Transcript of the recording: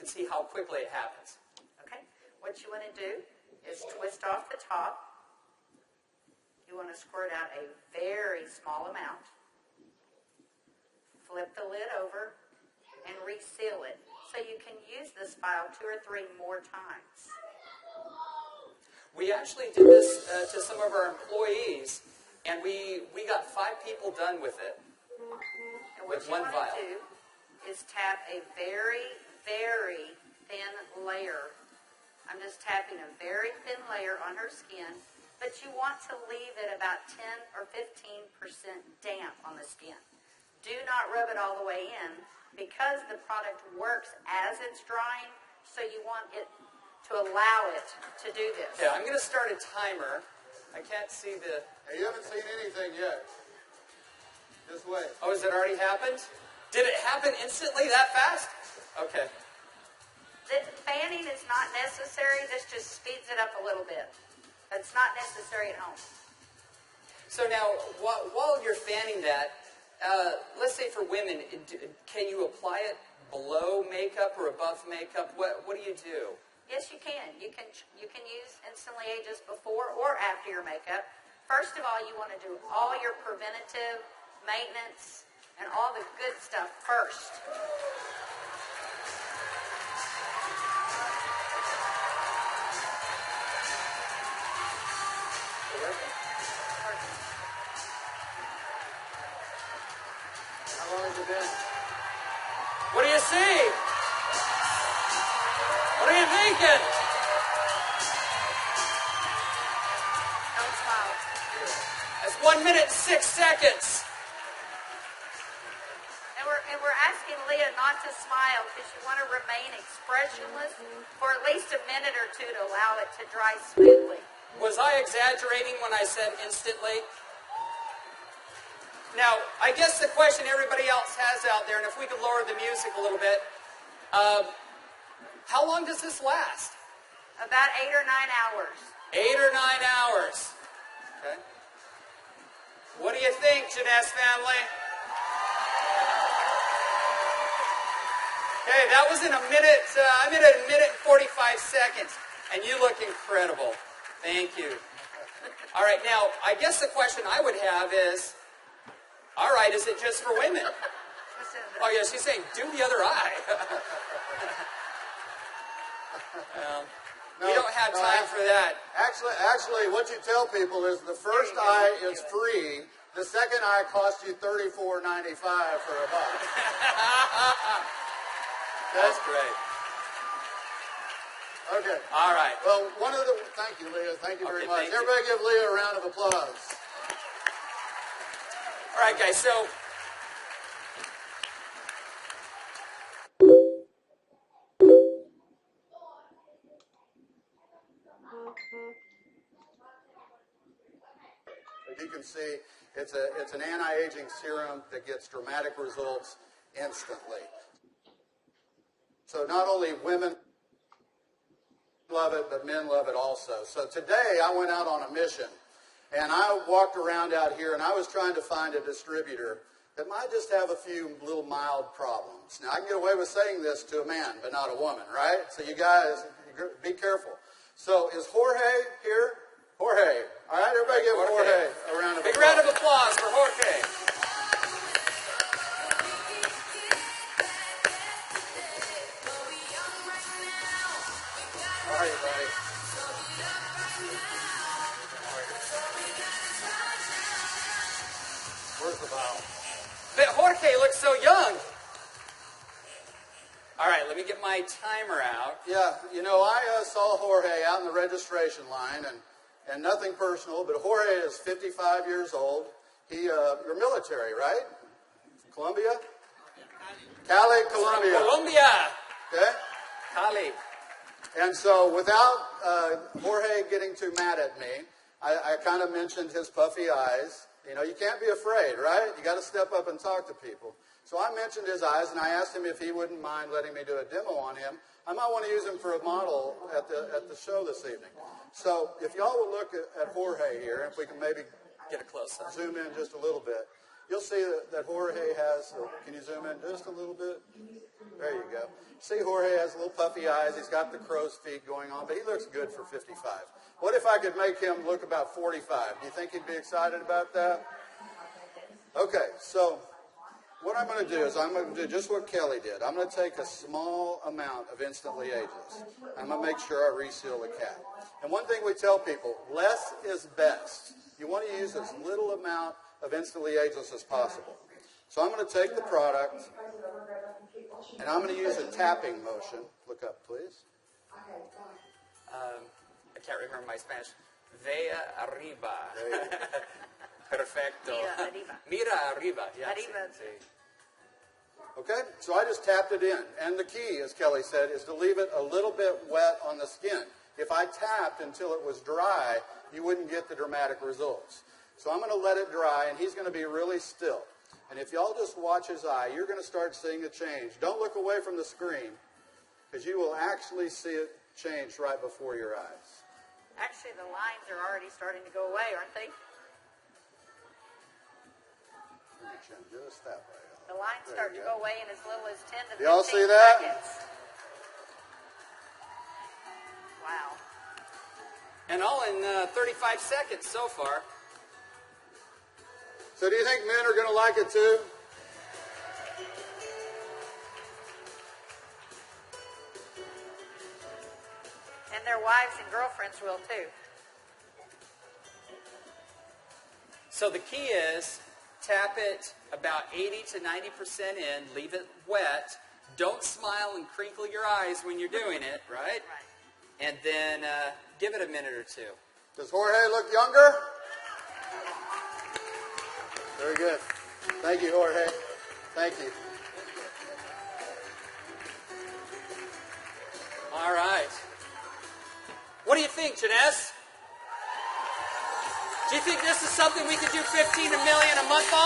can see how quickly it happens. Okay. What you want to do is twist off the top. You want to squirt out a very small amount. Flip the lid over and reseal it so you can use this file 2 or 3 more times. We actually did this to some of our employees, and we got 5 people done with it. And what you want to do is tap a very, very thin layer. I'm just tapping a very thin layer on her skin, but you want to leave it about 10 or 15% damp on the skin. Do not rub it all the way in because the product works as it's drying, so you want it to allow it to do this. Okay, I'm going to start a timer. I can't see the... Hey, you haven't seen anything yet. Just wait. Oh, has it already happened? Did it happen instantly that fast? Okay. The fanning is not necessary. This just speeds it up a little bit. It's not necessary at home. So now, while you're fanning that, let's say for women, can you apply it below makeup or above makeup? What do you do? Yes, you can. You can use Instantly Ageless before or after your makeup. First of all, you want to do all your preventative maintenance and all the good stuff first. How long has it been? What do you see? What are you thinking? Don't smile. That's 1 minute and 6 seconds. And we're asking Leah not to smile because you want to remain expressionless for at least a minute or 2 to allow it to dry smoothly. Was I exaggerating when I said instantly? Now, I guess the question everybody else has out there, and if we could lower the music a little bit, how long does this last? About 8 or 9 hours. 8 or 9 hours. Okay. What do you think, Janess family? Okay, that was in a minute. I'm at a minute and 45 seconds, and you look incredible. Thank you. All right, now, I guess the question I would have is, all right, is it just for women? Oh, yeah, she's saying, do the other eye. We don't have time for that. Actually, what you tell people is the first eye is free. The second eye costs you $34.95 for a buck. That's great. Okay. All right. Well, thank you, Leah. Thank you very much. Everybody give Leah a round of applause. All right, guys, so as you can see, it's an anti-aging serum that gets dramatic results instantly. So not only women love it, but men love it also. So today I went out on a mission, and I walked around out here, and I was trying to find a distributor that might just have a few little mild problems. Now, I can get away with saying this to a man, but not a woman, right? So you guys, be careful. So is Jorge here? Jorge. All right, everybody give Jorge a round of applause. Big round of applause for Jorge. How are you, buddy? Where's the vial? But Jorge looks so young. All right, let me get my timer out. Yeah, you know, I saw Jorge out in the registration line, and nothing personal, but Jorge is 55 years old. You're military, right? Colombia? Cali, Colombia. Colombia. Okay? Cali. And so without Jorge getting too mad at me, I kind of mentioned his puffy eyes. You know, you can't be afraid, right? You got to step up and talk to people. So I mentioned his eyes, and I asked him if he wouldn't mind letting me do a demo on him. I might want to use him for a model at the show this evening. So if y'all will look at Jorge here, if we can maybe get a close-up, zoom in just a little bit. you'll see that Jorge has, can you zoom in just a little bit? There you go. See, Jorge has little puffy eyes. He's got the crow's feet going on, but he looks good for 55. What if I could make him look about 45? Do you think he'd be excited about that? Okay, so what I'm going to do is I'm going to do just what Kelly did. I'm going to take a small amount of Instantly Ageless. I'm going to make sure I reseal the cap. And one thing we tell people, less is best. You want to use as little amount of Instantly Ageless as possible. So I'm going to take the product, and I'm going to use a tapping motion. Look up, please. I can't remember my Spanish. Vea arriba. Perfecto. Mira arriba. Mira arriba. Yeah, Arriba. Okay, so I just tapped it in. And the key, as Kelly said, is to leave it a little bit wet on the skin. If I tapped until it was dry, you wouldn't get the dramatic results. So I'm going to let it dry, and he's going to be really still. And if y'all just watch his eye, you're going to start seeing a change. Don't look away from the screen, because you will actually see it change right before your eyes. Actually, the lines are already starting to go away, aren't they? Just that way. The lines start to go away in as little as 10 to 15 Y'all see that? seconds. Wow. And all in 35 seconds so far. So do you think men are going to like it too? And their wives and girlfriends will too. So the key is tap it about 80 to 90% in, leave it wet. Don't smile and crinkle your eyes when you're doing it, right? Right. And then give it a minute or two. Does Jorge look younger? Very good. Thank you, Jorge. Thank you. All right. What do you think, Janess? Do you think this is something we could do 15 million a month on?